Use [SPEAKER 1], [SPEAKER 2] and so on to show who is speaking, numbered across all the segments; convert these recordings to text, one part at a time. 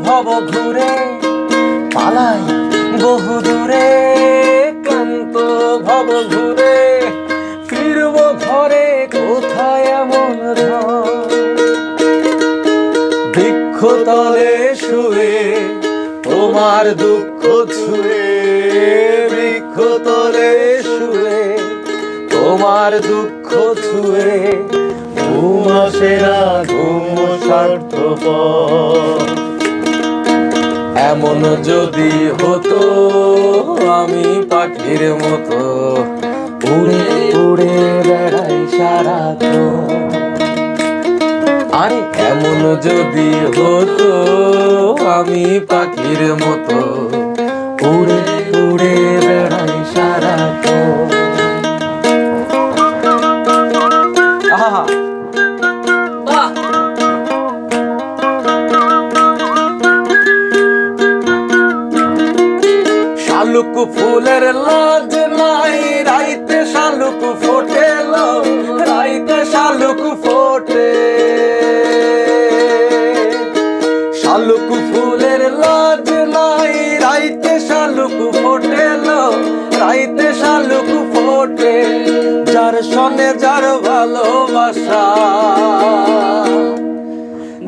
[SPEAKER 1] ভব ঘুরে পালাই বহু দূরে, ক্লান্ত ভব ঘুরে ফিরব ঘরে, কোথায় এমন বৃক্ষতলে শুয়ে তোমার দুঃখ ছুঁয়ে, বৃক্ষতলে শুয়ে তোমার দুঃখ ছুঁয়ে, ঘুম আসে না ঘুম স্বার্থপর। এমন যদি হতো আমি পাখির মতো উড়ে উড়ে বেড়াই সারাক্ষণ, আরে এমন যদি হতো আমি পাখির মতো উড়ে উড়ে বেড়াই সারাক্ষণ। আহা বাহ, শালুক ফুলের লাজ নাই রাইতে শালুক ফোটে, রাইতে শালুক ফোটে, শালুক ফুলের লাজ নাই রাইতে শালুক ফোটে, রাইতে শালুক ফোটে, যার সনে যার ভালোবাসা,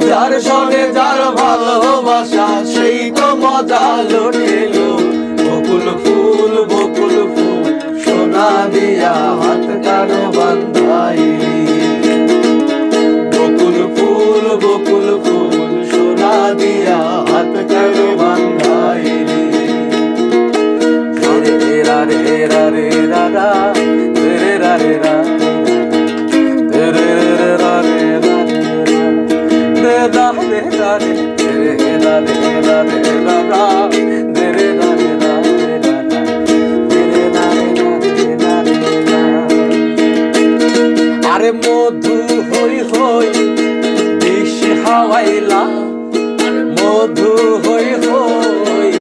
[SPEAKER 1] যার সনে যার ভালোবাসা সেই তো মজা লুটিল। বকুল ফুল বকুল ফুল সোনা দিয়া হাত কানো বান্ধাইলি, বকুল ফুল বকুল ফুল সোনা দিয়া হাত কানো বান্ধাইলি। রে রা রে রা রে রা রা রে রা রে রা রে রে রা রে রা রে রা রে রা রে রা রে রা রে রা রা রে রে রা রে রা রে। আরে মধু হই হই বিষ হাওয়াইলা, মধু হই